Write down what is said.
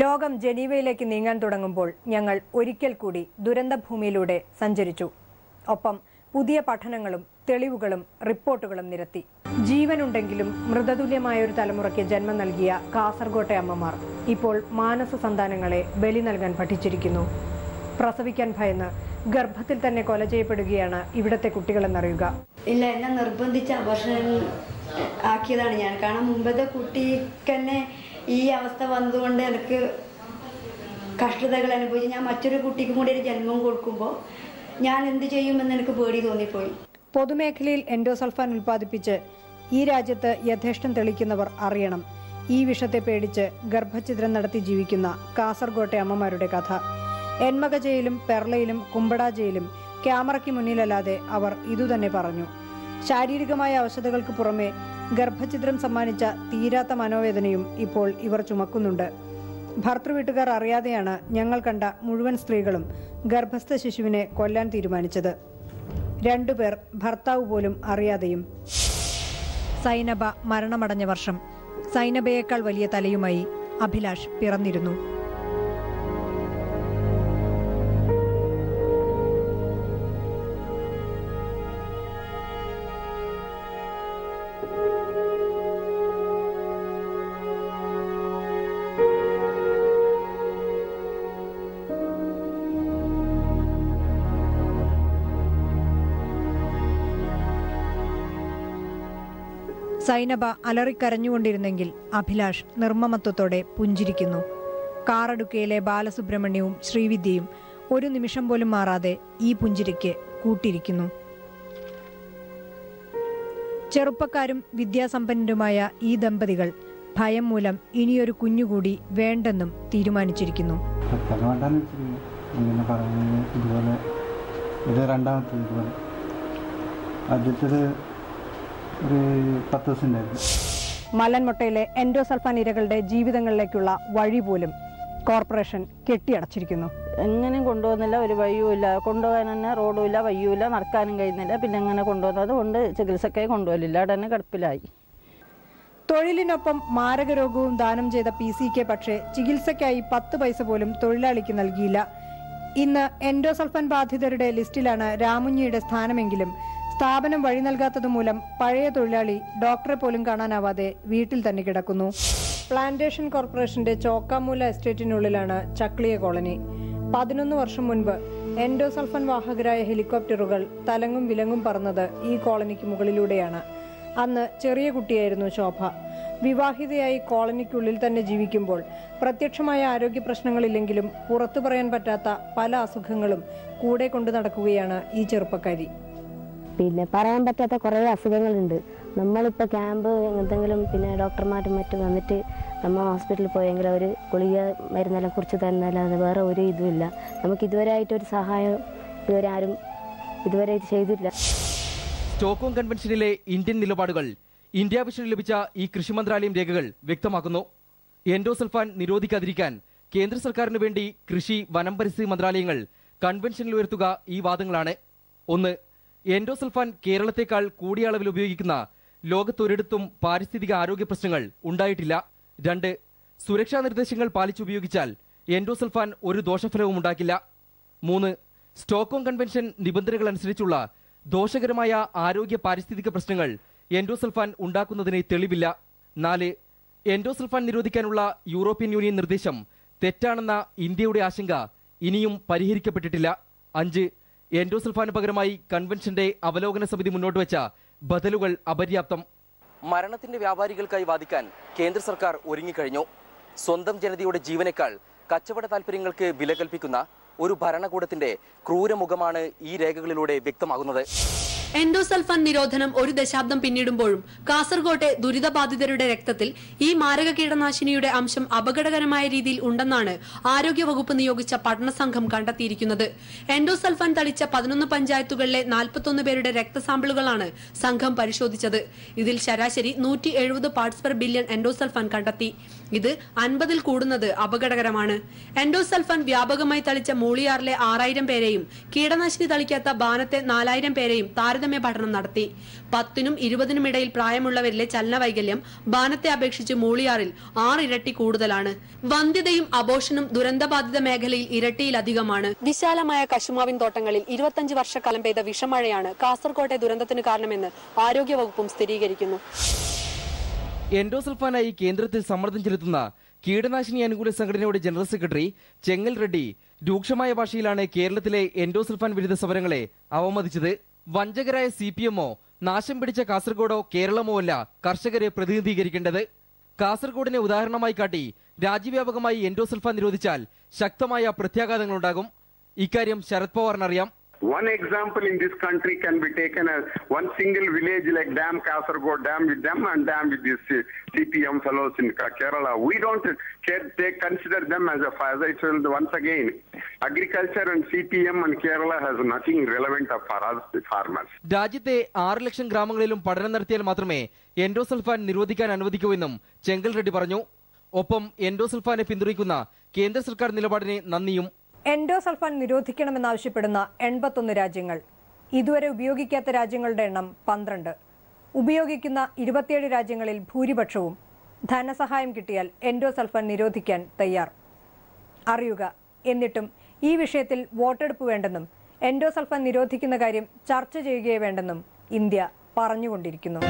ലോകം ജനീവയിലേക്ക് നീങ്ങാൻ തുടങ്ങുമ്പോൾ ഞങ്ങൾ ഒരിക്കൽ കൂടി ദുരന്തഭൂമിയിലൂടെ സഞ്ചരിച്ചു. ഒപ്പം പുതിയ പഠനങ്ങളും തെളിവുകളും റിപ്പോർട്ടുകളും നിരത്തി. ജീവനുണ്ടെങ്കിലും മൃതതുല്യമായ ഒരു തലമുറയ്ക്ക് ജന്മം നൽകിയ കാസർഗോട്ടെ അമ്മമാർ ഇപ്പോൾ മാനസ സന്താനങ്ങളെ ബലി നൽകാൻ പഠിച്ചിരിക്കുന്നു. പ്രസവിക്കാൻ ഭയന്ന് ഗർഭത്തിൽ തന്നെ കൊല ചെയ്യപ്പെടുകയാണ് ഇവിടത്തെ കുട്ടികളെന്നറിയുക. ഇല്ല, എന്നെ നിർബന്ധിച്ച അബോർഷൻ ആക്കിയതാണ് ഞാൻ. കാരണം മുമ്പത്തെ കുട്ടിക്ക് തന്നെ ഈ അവസ്ഥ വന്നതുകൊണ്ട് എനിക്ക് കഷ്ടതകൾ അനുഭവിച്ച് ഞാൻ മറ്റൊരു കുട്ടിക്കും കൂടി ഒരു ജന്മം കൊടുക്കുമ്പോൾ ഞാൻ എന്ത് ചെയ്യുമെന്ന് എനിക്ക് പേടി തോന്നിപ്പോയി. പൊതുമേഖലയിൽ എൻഡോസൾഫാൻ ഉൽപ്പാദിപ്പിച്ച് ഈ രാജ്യത്ത് യഥേഷ്ടം തെളിക്കുന്നവർ അറിയണം ഈ വിഷത്തെ പേടിച്ച് ഗർഭഛിദ്രം നടത്തി ജീവിക്കുന്ന കാസർഗോട്ടെ അമ്മമാരുടെ കഥ. എന്മക ജയിലും പെർളയിലും കുമ്പട ജയിലും ക്യാമറയ്ക്ക് മുന്നിലല്ലാതെ അവർ ഇതുതന്നെ പറഞ്ഞു. ശാരീരികമായ അവശതകൾക്ക് പുറമെ ഗർഭഛിദ്രം സമ്മാനിച്ച തീരാത്ത മനോവേദനയും ഇപ്പോൾ ഇവർ ചുമക്കുന്നുണ്ട്. ഭർത്തൃവീട്ടുകാർ അറിയാതെയാണ് ഞങ്ങൾ കണ്ട മുഴുവൻ സ്ത്രീകളും ഗർഭസ്ഥ ശിശുവിനെ കൊല്ലാൻ തീരുമാനിച്ചത്. 2 പേർ ഭർത്താവ് പോലും അറിയാതെയും. സൈനബ മരണമടഞ്ഞ വർഷം സൈനബയേക്കാൾ വലിയ തലയുമായി അഭിലാഷ് പിറന്നിരുന്നു. സൈനബ അലറിക്കരഞ്ഞുകൊണ്ടിരുന്നെങ്കിൽ അഭിലാഷ് നിർമ്മമത്വത്തോടെ പുഞ്ചിരിക്കുന്നു. കാറടുക്കയിലെ ബാലസുബ്രഹ്മണ്യവും ശ്രീവിദ്യയും ഒരു നിമിഷം പോലും മാറാതെ ഈ പുഞ്ചിരിക്ക് കൂട്ടിരിക്കുന്നു. ചെറുപ്പക്കാരും വിദ്യാസമ്പന്നരുമായ ഈ ദമ്പതികൾ ഭയം മൂലം ഇനിയൊരു കുഞ്ഞുകൂടി വേണ്ടെന്നും തീരുമാനിച്ചിരിക്കുന്നു. മലൻമൊട്ടയിലെ എൻഡോസൾഫാൻ ഇരകളുടെ ജീവിതങ്ങളിലേക്കുള്ള വഴി പോലും കോർപ്പറേഷൻ കെട്ടിയടച്ചിരിക്കുന്നു. എങ്ങനെയും കൊണ്ടുപോകുന്നില്ല, ഒരു വഴിയുമില്ല. കൊണ്ടുപോകാൻ തന്നെ റോഡുമില്ല, വഴിയുമില്ല, നടക്കാനും കഴിയുന്നില്ല. പിന്നെ എങ്ങനെ കൊണ്ടുപോകുന്നത് കൊണ്ട് ചികിത്സക്കായി കൊണ്ടുപോകില്ല, അവിടെ തന്നെ കിടപ്പിലായി. തൊഴിലിനൊപ്പം മാരകരോഗവും ദാനം ചെയ്ത PCK പക്ഷേ ചികിത്സയ്ക്കായി 10 പൈസ പോലും തൊഴിലാളിക്ക് നൽകിയില്ല. ഇന്ന് എൻഡോസൾഫാൻ ബാധിതരുടെ ലിസ്റ്റിലാണ് രാമുഞ്ഞിയുടെ സ്ഥാനമെങ്കിലും സ്ഥാപനം വഴി നൽകാത്തതുമൂലം പഴയ തൊഴിലാളി ഡോക്ടറെ പോലും കാണാനാവാതെ വീട്ടിൽ തന്നെ കിടക്കുന്നു. പ്ലാന്റേഷൻ കോർപ്പറേഷന്റെ ചോക്കാമൂല എസ്റ്റേറ്റിനുള്ളിലാണ് ചക്ലിയ കോളനി. 11 വർഷം മുൻപ് എൻഡോസൾഫാൻ വാഹകരായ ഹെലികോപ്റ്ററുകൾ തലങ്ങും വിലങ്ങും പറന്നത് ഈ കോളനിക്ക് മുകളിലൂടെയാണ്. അന്ന് ചെറിയ കുട്ടിയായിരുന്നു ശോഭ. വിവാഹിതയായി കോളനിക്കുള്ളിൽ തന്നെ ജീവിക്കുമ്പോൾ പ്രത്യക്ഷമായ ആരോഗ്യ പ്രശ്നങ്ങളില്ലെങ്കിലും പുറത്തു പറയാൻ പറ്റാത്ത പല അസുഖങ്ങളും കൂടെ കൊണ്ടു നടക്കുകയാണ് ഈ ചെറുപ്പക്കാരി. പിന്നെ പറയാൻ പറ്റാത്ത കുറേ അസുഖങ്ങളുണ്ട്. നമ്മളിപ്പോൾ ക്യാമ്പ് എന്തെങ്കിലും പിന്നെ ഡോക്ടർമാരും മറ്റും വന്നിട്ട് നമ്മൾ ഹോസ്പിറ്റലിൽ പോയെങ്കിൽ അവർ ഗുളിക മരുന്നെല്ലാം കുറിച്ച് തന്നല്ലാതെ വേറെ ഒരു ഇതുമില്ല. നമുക്ക് ഇതുവരെ ആയിട്ടൊരു സഹായം ഇതുവരെ ആരും ഇതുവരെ ചെയ്തിട്ടില്ല. സ്റ്റോക്ക്ഹോം കൺവെൻഷനിലെ ഇന്ത്യൻ നിലപാടുകൾ ഇന്ത്യ വിഷനിൽ ലഭിച്ച ഈ കൃഷി മന്ത്രാലയം രേഖകൾ വ്യക്തമാക്കുന്നു. എൻഡോസൾഫാൻ നിരോധിക്കാതിരിക്കാൻ കേന്ദ്ര സർക്കാരിനു വേണ്ടി കൃഷി വനം പരിസ്ഥിതി മന്ത്രാലയങ്ങൾ കൺവെൻഷനിൽ ഉയർത്തുക ഈ വാദങ്ങളാണ്. 1. എൻഡോസൾഫാൻ കേരളത്തെക്കാൾ കൂടിയ അളവിൽ ഉപയോഗിക്കുന്ന ലോകത്തൊരിടത്തും പാരിസ്ഥിതിക ആരോഗ്യ പ്രശ്നങ്ങൾ ഉണ്ടായിട്ടില്ല. 2. സുരക്ഷാ നിർദ്ദേശങ്ങൾ പാലിച്ചുപയോഗിച്ചാൽ എൻഡോസൾഫാൻ ഒരു ദോഷഫലവും ഉണ്ടാക്കില്ല. 3. സ്റ്റോക്ക്ഹോം കൺവെൻഷൻ നിബന്ധനകൾ അനുസരിച്ചുള്ള ദോഷകരമായ ആരോഗ്യ പാരിസ്ഥിതിക പ്രശ്നങ്ങൾ എൻഡോസൾഫാൻ ഉണ്ടാക്കുന്നതിന് തെളിവില്ല. 4. എൻഡോസൾഫാൻ നിരോധിക്കാനുള്ള യൂറോപ്യൻ യൂണിയൻ നിർദ്ദേശം തെറ്റാണെന്ന ഇന്ത്യയുടെ ആശങ്ക ഇനിയും പരിഹരിക്കപ്പെട്ടിട്ടില്ല. 5. എൻഡോസൾഫാന് പകരമായി കൺവെൻഷന്റെ അവലോകന സമിതി മുന്നോട്ട് വെച്ച ബദലുകൾ അപര്യാപ്തം. മരണത്തിന്റെ വ്യാപാരികൾക്കായി വാദിക്കാൻ കേന്ദ്ര സർക്കാർ ഒരുങ്ങിക്കഴിഞ്ഞു. സ്വന്തം ജനതയുടെ ജീവനേക്കാൾ കച്ചവട താൽപര്യങ്ങൾക്ക് വില കൽപ്പിക്കുന്ന ഒരു ഭരണകൂടത്തിന്റെ ക്രൂരമുഖമാണ് ഈ രേഖകളിലൂടെ വ്യക്തമാകുന്നത്. എൻഡോസൾഫാൻ നിരോധനം 1 ദശാബ്ദം പിന്നിടുമ്പോഴും കാസർഗോട്ടെ ദുരിതബാധിതരുടെ രക്തത്തിൽ ഈ മാരക കീടനാശിനിയുടെ അംശം അപകടകരമായ രീതിയിൽ ഉണ്ടെന്നാണ് ആരോഗ്യവകുപ്പ് നിയോഗിച്ച പഠനസംഘം കണ്ടെത്തിയിരിക്കുന്നത്. എൻഡോസൾഫാൻ തളിച്ച 11 പഞ്ചായത്തുകളിലെ 41 പേരുടെ രക്തസാമ്പിളുകളാണ് സംഘം പരിശോധിച്ചത്. ഇതിൽ ശരാശരി 170 പാർട്സ് പെർ ബില്യൺ എൻഡോസൾഫാൻ കണ്ടെത്തി. ഇത് 50-ൽ കൂടുന്നത് അപകടകരമാണ്. എൻഡോസൾഫാൻ വ്യാപകമായി തളിച്ച മൂളിയാറിലെ 6000 പേരെയും കീടനാശിനി തളിക്കാത്ത ബാനത്തെ 4000 പേരെയും താരതമ്യം താരതമ്യ പഠനം നടത്തി. 10നും 20നും ഇടയിൽ പ്രായമുള്ളവരിലെ ചലനവൈകല്യം ബാനത്തെ അപേക്ഷിച്ച് മൂളിയാറിൽ 6 ഇരട്ടി കൂടുതലാണ്. വന്ധ്യതയും അബോഷനും ദുരന്തബാധിത മേഖലയിൽ ഇരട്ടിയിലധികമാണ്. വിശാലമായ കശുമാവിൻ തോട്ടങ്ങളിൽ 25 വർഷക്കാലം പെയ്ത വിഷമഴയാണ് കാസർകോട്ടെ ദുരന്തത്തിന് കാരണമെന്ന് ആരോഗ്യവകുപ്പും സ്ഥിരീകരിക്കുന്നു. എൻഡോസൾഫാനായി കേന്ദ്രത്തിൽ സമ്മർദ്ദം ചെലുത്തുന്ന കീടനാശിനി അനുകൂല സംഘടനയുടെ ജനറൽ സെക്രട്ടറി ചെങ്ങൽ റെഡ്ഡി രൂക്ഷമായ ഭാഷയിലാണ് കേരളത്തിലെ എൻഡോസൾഫാൻ വിരുദ്ധ സമരങ്ങളെ അവമതിച്ചത്. വഞ്ചകരായ CPM-ഓ നാശം പിടിച്ച കാസർഗോഡോ കേരളമോ അല്ല കർഷകരെ പ്രതിനിധീകരിക്കേണ്ടത്. കാസർഗോഡിനെ ഉദാഹരണമായി കാട്ടി രാജ്യവ്യാപകമായി എൻഡോസൾഫാൻ നിരോധിച്ചാൽ ശക്തമായ പ്രത്യാഘാതങ്ങളുണ്ടാകും. ഇക്കാര്യം Sarath പവാറിനറിയാം. One example in this country can be taken as one single village like Dam Kasaragod, Dam with them and Dam with these CPM fellows in Kerala. We don't consider them as as I told once again, agriculture and CPM and Kerala has nothing relevant for us farmers. രാജ്യത്തെ 6 ലക്ഷം ഗ്രാമങ്ങളിലും പഠനം നടത്തിയാൽ മാത്രമേ endosulfan നിരോധിക്കാൻ അനുവദിക്കൂ എന്നും ചെങ്കൽ റെഡ്ഡി പറഞ്ഞു. ഒപ്പം എൻഡോസൾഫാനെ പിന്തുണയ്ക്കുന്ന കേന്ദ്ര സർക്കാർ നിലപാടിനെ നന്ദിയും. എൻഡോസൾഫാൻ നിരോധിക്കണമെന്നാവശ്യപ്പെടുന്ന 81 രാജ്യങ്ങൾ. ഇതുവരെ ഉപയോഗിക്കാത്ത രാജ്യങ്ങളുടെ എണ്ണം 12. ഉപയോഗിക്കുന്ന 27 രാജ്യങ്ങളിൽ ഭൂരിപക്ഷവും ധനസഹായം കിട്ടിയാൽ എൻഡോസൾഫാൻ നിരോധിക്കാൻ തയ്യാർ. അറിയുക, എന്നിട്ടും ഈ വിഷയത്തിൽ വോട്ടെടുപ്പ് വേണ്ടെന്നും എൻഡോസൾഫാൻ നിരോധിക്കുന്ന കാര്യം ചർച്ച ചെയ്യുകയേ വേണ്ടെന്നും ഇന്ത്യ പറഞ്ഞുകൊണ്ടിരിക്കുന്നു.